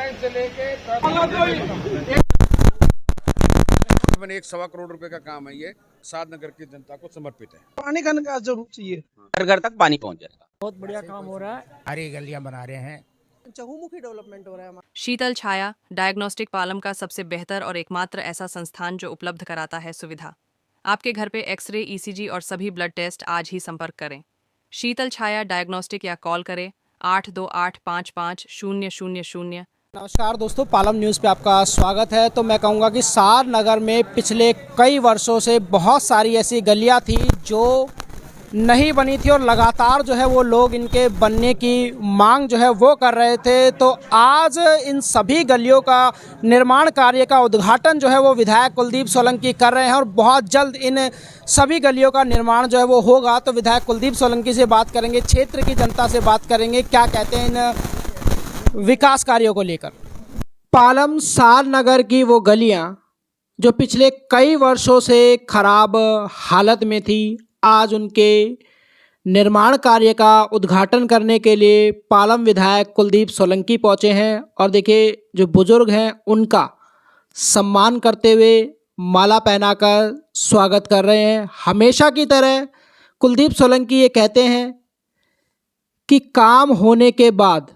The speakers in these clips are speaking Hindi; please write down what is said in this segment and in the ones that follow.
लाइन से लेके तकरीबन 1.25 करोड़ रुपए का काम है। ये सादनगर की जनता को समर्पित है। पानी का निकास जरूर चाहिए। घर घर तक पानी पहुंच जाएगा। बहुत बढ़िया काम हो रहा है। हरी गलियां बना रहे हैं। चहुमुखी डेवलपमेंट हो रहा है हमारा। शीतल छाया डायग्नोस्टिक पालम का सबसे बेहतर और एकमात्र ऐसा संस्थान जो उपलब्ध कराता है सुविधा। आपके घर पे एक्सरे, ईसीजी और सभी ब्लड टेस्ट आज ही संपर्क करें। शीतल छाया डायग्नोस्टिक या कॉल करें 82855000। नमस्कार दोस्तों, पालम न्यूज़ पे आपका स्वागत है। तो मैं कहूँगा कि सार नगर में पिछले कई वर्षों से बहुत सारी ऐसी गलियाँ थी जो नहीं बनी थी और लगातार जो है वो लोग इनके बनने की मांग जो है वो कर रहे थे। तो आज इन सभी गलियों का निर्माण कार्य का उद्घाटन जो है वो विधायक कुलदीप सोलंकी कर रहे हैं और बहुत जल्द इन सभी गलियों का निर्माण जो है वो होगा। तो विधायक कुलदीप सोलंकी से बात करेंगे, क्षेत्र की जनता से बात करेंगे, क्या कहते हैं इन विकास कार्यों को लेकर। पालम सार नगर की वो गलियां जो पिछले कई वर्षों से खराब हालत में थी, आज उनके निर्माण कार्य का उद्घाटन करने के लिए पालम विधायक कुलदीप सोलंकी पहुंचे हैं। और देखिए, जो बुजुर्ग हैं उनका सम्मान करते हुए माला पहनाकर स्वागत कर रहे हैं। हमेशा की तरह कुलदीप सोलंकी ये कहते हैं कि काम होने के बाद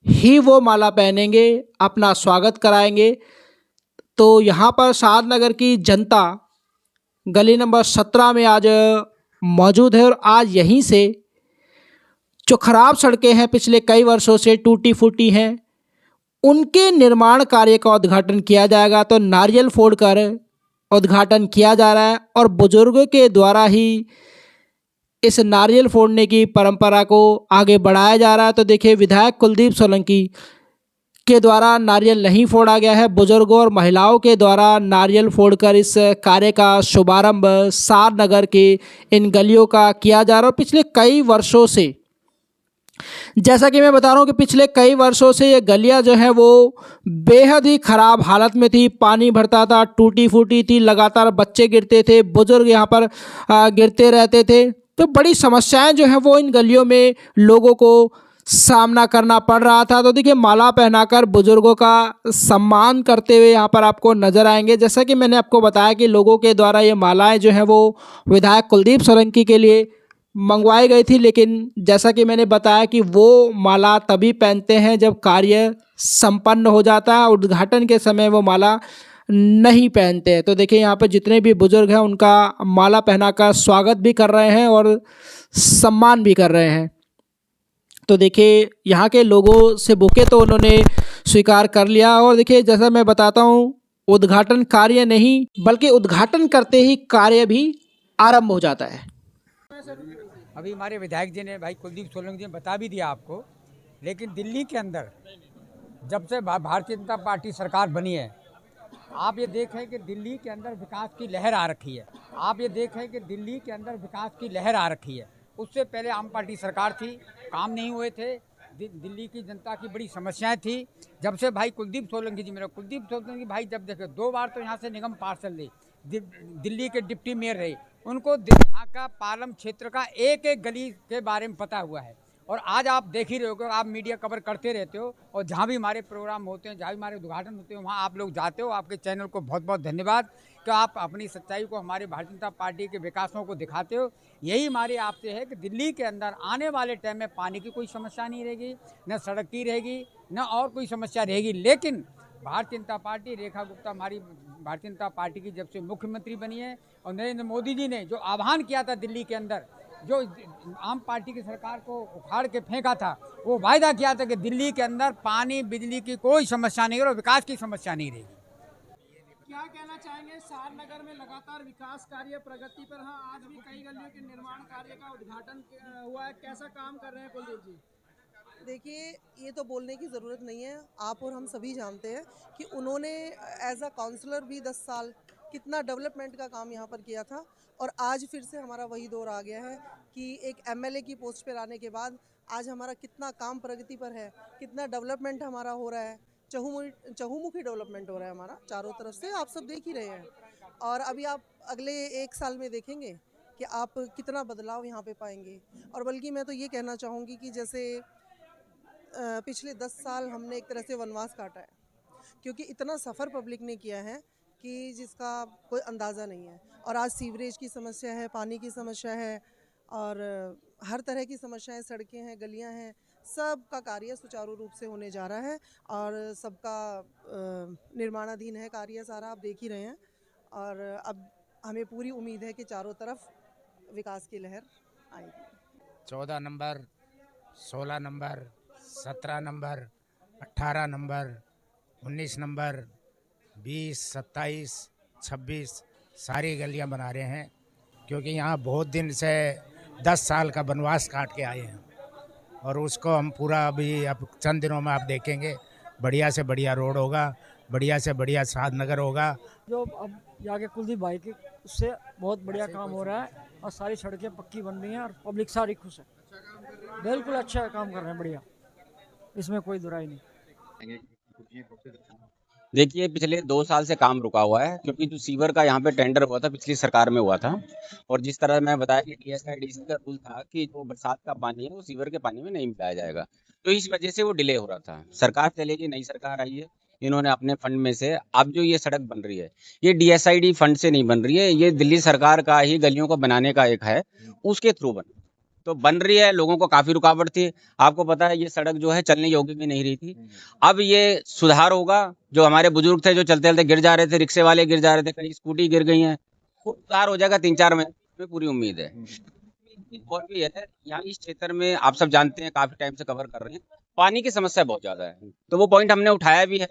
ही वो माला पहनेंगे, अपना स्वागत कराएंगे। तो यहाँ पर सार नगर की जनता गली नंबर 17 में आज मौजूद है और आज यहीं से जो खराब सड़कें हैं, पिछले कई वर्षों से टूटी फूटी हैं, उनके निर्माण कार्य का उद्घाटन किया जाएगा। तो नारियल फोड़कर उद्घाटन किया जा रहा है और बुजुर्गों के द्वारा ही इस नारियल फोड़ने की परंपरा को आगे बढ़ाया जा रहा है। तो देखिए, विधायक कुलदीप सोलंकी के द्वारा नारियल नहीं फोड़ा गया है, बुजुर्गों और महिलाओं के द्वारा नारियल फोड़कर इस कार्य का शुभारंभ सार नगर के इन गलियों का किया जा रहा है। और पिछले कई वर्षों से, जैसा कि मैं बता रहा हूँ कि पिछले कई वर्षों से ये गलियाँ जो है वो बेहद ही ख़राब हालत में थी। पानी भरता था, टूटी फूटी थी, लगातार बच्चे गिरते थे, बुजुर्ग यहाँ पर गिरते रहते थे। तो बड़ी समस्याएं जो हैं वो इन गलियों में लोगों को सामना करना पड़ रहा था। तो देखिए, माला पहनाकर बुजुर्गों का सम्मान करते हुए यहाँ पर आपको नज़र आएंगे। जैसा कि मैंने आपको बताया कि लोगों के द्वारा ये मालाएं जो हैं वो विधायक कुलदीप सोलंकी के लिए मंगवाई गई थी, लेकिन जैसा कि मैंने बताया कि वो माला तभी पहनते हैं जब कार्य संपन्न हो जाता है। उद्घाटन के समय वो माला नहीं पहनते हैं। तो देखिए, यहाँ पर जितने भी बुजुर्ग हैं उनका माला पहनाकर स्वागत भी कर रहे हैं और सम्मान भी कर रहे हैं। तो देखिए, यहाँ के लोगों से बुके तो उन्होंने स्वीकार कर लिया। और देखिए, जैसा मैं बताता हूँ, उद्घाटन कार्य नहीं बल्कि उद्घाटन करते ही कार्य भी आरंभ हो जाता है। अभी हमारे विधायक जी ने, भाई कुलदीप सोलंकी जी ने बता भी दिया आपको, लेकिन दिल्ली के अंदर जब से भारतीय जनता पार्टी सरकार बनी है, आप ये देखें कि दिल्ली के अंदर विकास की लहर आ रखी है। आप ये देखें कि दिल्ली के अंदर विकास की लहर आ रखी है। उससे पहले आम पार्टी सरकार थी, काम नहीं हुए थे, दिल्ली की जनता की बड़ी समस्याएं थी। जब से भाई कुलदीप सोलंकी जी, मेरा कुलदीप सोलंकी भाई, जब देखे 2 बार तो यहाँ से निगम पार्षद रहे, दिल्ली के डिप्टी मेयर रहे, उनको यहाँ का पालम क्षेत्र का एक एक गली के बारे में पता हुआ है। और आज आप देख ही रहे हो, आप मीडिया कवर करते रहते हो और जहाँ भी हमारे प्रोग्राम होते हैं, जहाँ भी हमारे उद्घाटन होते हैं, वहाँ आप लोग जाते हो। आपके चैनल को बहुत बहुत धन्यवाद कि आप अपनी सच्चाई को हमारे भारतीय जनता पार्टी के विकासों को दिखाते हो। यही हमारी आपसे है कि दिल्ली के अंदर आने वाले टाइम में पानी की कोई समस्या नहीं रहेगी, न सड़क की रहेगी, न और कोई समस्या रहेगी। लेकिन भारतीय जनता पार्टी, रेखा गुप्ता हमारी भारतीय जनता पार्टी की जब से मुख्यमंत्री बनी है और नरेंद्र मोदी जी ने जो आह्वान किया था दिल्ली के अंदर, जो आम पार्टी की सरकार को उखाड़ के फेंका था, वो वायदा किया था कि दिल्ली के अंदर पानी बिजली की कोई समस्या नहीं और विकास की समस्या नहीं रहेगी। क्या कहना चाहेंगे, सार नगर में लगातार विकास कार्य प्रगति पर? हाँ, आज भी कई गलियों के निर्माण कार्य का उद्घाटन हुआ है। कैसा काम कर रहे हैं कुलदीप जी? देखिए, ये तो बोलने की ज़रूरत नहीं है, आप और हम सभी जानते हैं कि उन्होंने एज अ काउंसलर भी 10 साल कितना डेवलपमेंट का काम यहाँ पर किया था। और आज फिर से हमारा वही दौर आ गया है कि एक एमएलए की पोस्ट पर आने के बाद आज हमारा कितना काम प्रगति पर है, कितना डेवलपमेंट हमारा हो रहा है। चहुमुखी डेवलपमेंट हो रहा है हमारा चारों तरफ से, आप सब देख ही रहे हैं। और अभी आप अगले 1 साल में देखेंगे कि आप कितना बदलाव यहाँ पे पाएंगे। और बल्कि मैं तो ये कहना चाहूँगी कि जैसे पिछले 10 साल हमने एक तरह से वनवास काटा है, क्योंकि इतना सफ़र पब्लिक ने किया है कि जिसका कोई अंदाज़ा नहीं है। और आज सीवरेज की समस्या है, पानी की समस्या है और हर तरह की समस्याएं, सड़कें हैं, गलियां हैं, सब का कार्य सुचारू रूप से होने जा रहा है और सबका निर्माणाधीन है कार्य सारा, आप देख ही रहे हैं। और अब हमें पूरी उम्मीद है कि चारों तरफ विकास की लहर आएगी। 14 number, 16 number, 17 number, 18 number, 19 number, 20, 27, 26 सारी गलियां बना रहे हैं, क्योंकि यहाँ बहुत दिन से 10 साल का वनवास काट के आए हैं और उसको हम पूरा अभी अब चंद दिनों में आप देखेंगे, बढ़िया से बढ़िया रोड होगा, बढ़िया से बढ़िया शादनगर होगा। जो अब जाके कुलदीप भाई के उससे बहुत बढ़िया काम हो रहा है और सारी सड़कें पक्की बन रही हैं और पब्लिक सारी खुश है। बिल्कुल अच्छा काम कर रहे हैं, बढ़िया, इसमें कोई दुराई नहीं। देखिए, पिछले 2 साल से काम रुका हुआ है, क्योंकि जो सीवर का यहाँ पे टेंडर हुआ था पिछली सरकार में हुआ था, और जिस तरह मैं बताया कि DSIDC का रूल था कि जो बरसात का पानी है वो सीवर के पानी में नहीं मिलाया जाएगा, तो इस वजह से वो डिले हो रहा था। सरकार चलेगी, नई सरकार आई है, इन्होंने अपने फंड में से अब जो ये सड़क बन रही है ये DSID फंड से नहीं बन रही है, ये दिल्ली सरकार का ही गलियों को बनाने का एक है, उसके थ्रू बन रही है। लोगों को काफी रुकावट थी, आपको पता है ये सड़क जो है चलने योग्य भी नहीं रही थी। अब ये सुधार होगा। जो हमारे बुजुर्ग थे जो चलते चलते गिर जा रहे थे, रिक्शे वाले गिर जा रहे थे, कहीं स्कूटी गिर गई है, सुधार हो जाएगा 3-4 महीने में, पूरी उम्मीद है। और भी है, यहाँ इस क्षेत्र में आप सब जानते हैं, काफी टाइम से कवर कर रहे हैं, पानी की समस्या बहुत ज्यादा है, तो वो पॉइंट हमने उठाया भी है।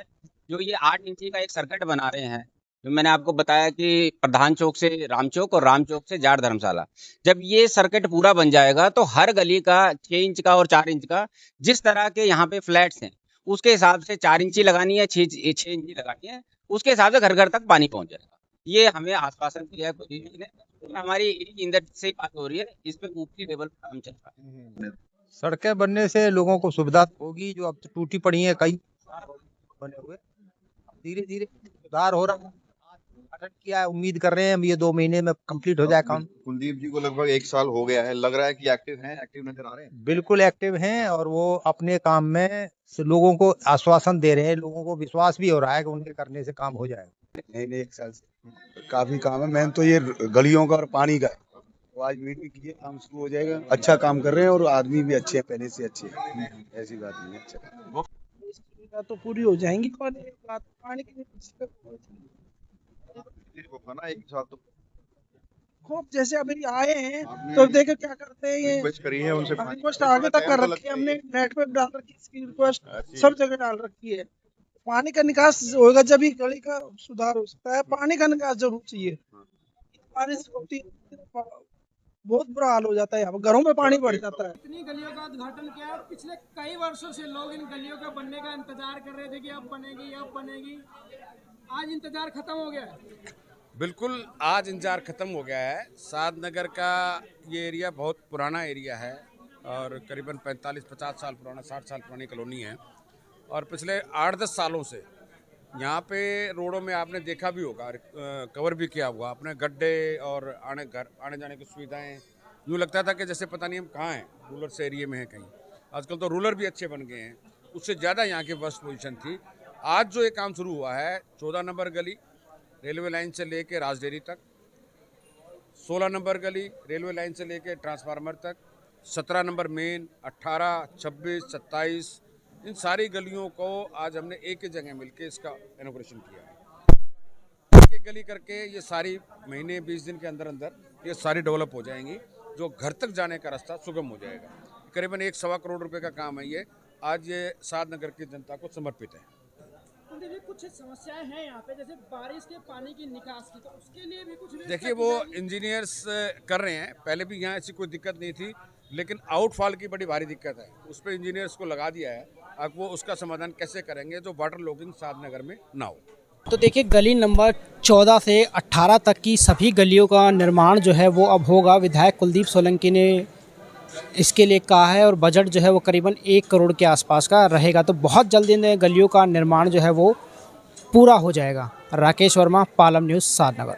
जो ये 8 इंची का एक सर्किट बना रहे हैं, जो मैंने आपको बताया कि प्रधान चौक से राम चौक और राम चौक से जाट धर्मशाला, जब ये सर्किट पूरा बन जाएगा तो हर गली का 6 इंच का और 4 इंच का, जिस तरह के यहाँ पे फ्लैट्स हैं उसके हिसाब से 4 इंची लगानी है, 6 इंची लगानी है, उसके हिसाब से घर घर तक पानी पहुंच जाएगा। ये हमें आश्वासन दिया है कुलदीप ने, हमारी इंदर से बात हो रही है, इस पे ऊपरी लेवल पर काम चल रहा है। सड़कें बनने से लोगों को सुविधा होगी, जो अब तो टूटी पड़ी है कई बने हुए, धीरे धीरे सुधार हो रहा है। किया है, उम्मीद कर रहे हैं हम ये 2 महीने में कंप्लीट हो जाए काम। कुलदीप जी को लगभग 1 साल हो गया है, लग रहा है कि एक्टिव हैं, एक्टिव नजर आ रहे हैं। बिल्कुल एक्टिव हैं और वो अपने काम में लोगों को आश्वासन दे रहे हैं, लोगों को विश्वास भी हो रहा है कि उनके करने से काम हो जाएगा। नहीं 1 साल से काफी काम है, मेन तो ये गलियों का और पानी का है। तो आज मीटिंग की काम शुरू हो जाएगा, अच्छा काम कर रहे हैं और आदमी भी अच्छे हैं, पहले से अच्छे हैं, ऐसी बात नहीं है। अच्छा तो पूरी हो जाएंगी, पानी की ना 1 साल तो खूब, जैसे अभी आए हैं तो देखो क्या करते हैं। ये रिक्वेस्ट करी है उनसे, रिक्वेस्ट आगे तक कर रखी है हमने, नेट पे डाल रखी है इसकी रिक्वेस्ट, सब जगह डाल रखी है। पानी का निकास होगा जब ही गली का सुधार हो सकता है, पानी का निकास जरूर चाहिए। पानी से बहुत बुरा हाल हो जाता है, यहाँ घरों में पानी बढ़ जाता है। इतनी गलियों का उद्घाटन किया, पिछले कई वर्षों से लोग इन गलियों का बनने का इंतजार कर रहे थे कि अब बनेगी, अब बनेगी। आज इंतजार खत्म हो गया है। बिल्कुल, आज इंतजार खत्म हो गया है। शादनगर का ये एरिया बहुत पुराना एरिया है और करीबन 45-50 साल पुराना, 60 साल पुरानी कॉलोनी है। और पिछले 8-10 सालों से यहाँ पे रोडों में आपने देखा भी होगा, कवर भी किया हुआ अपने गड्ढे और आने जाने की सुविधाएं। यूँ लगता था कि जैसे पता नहीं हम कहाँ हैं, रूरल से एरिया में हैं कहीं। आजकल तो रूरल भी अच्छे बन गए हैं, उससे ज़्यादा यहाँ की वर्स्ट पोजीशन थी। आज जो ये काम शुरू हुआ है, 14 नंबर गली रेलवे लाइन से लेके राजडेरी तक, 16 नंबर गली रेलवे लाइन से लेके ट्रांसफार्मर तक, 17 नंबर मेन, 18, 26, 27, इन सारी गलियों को आज हमने एक ही जगह मिलके इसका इनॉग्रेशन किया है। एक एक गली करके ये सारी महीने 20 दिन के अंदर अंदर ये सारी डेवलप हो जाएंगी, जो घर तक जाने का रास्ता सुगम हो जाएगा। करीबन 1.25 करोड़ रुपए का काम है ये। आज ये शादनगर की जनता को समर्पित है। कुछ समस्याएं हैं यहाँ पे, जैसे बारिश के पानी की निकास की, तो उसके लिए भी कुछ देखिए वो इंजीनियर्स कर रहे हैं। पहले भी यहाँ ऐसी कोई दिक्कत नहीं थी, लेकिन आउटफॉल की बड़ी भारी दिक्कत है, उस पर इंजीनियर्स को लगा दिया है। अब वो उसका समाधान कैसे करेंगे जो वाटर लॉगिंग शादनगर में ना हो। तो देखिए, गली नंबर 14 से 18 तक की सभी गलियों का निर्माण जो है वो अब होगा। विधायक कुलदीप सोलंकी ने इसके लिए कहा है और बजट जो है वो करीबन 1 करोड़ के आसपास का रहेगा। तो बहुत जल्द इन गलियों का निर्माण जो है वो पूरा हो जाएगा। राकेश वर्मा, पालम न्यूज़, शादनगर।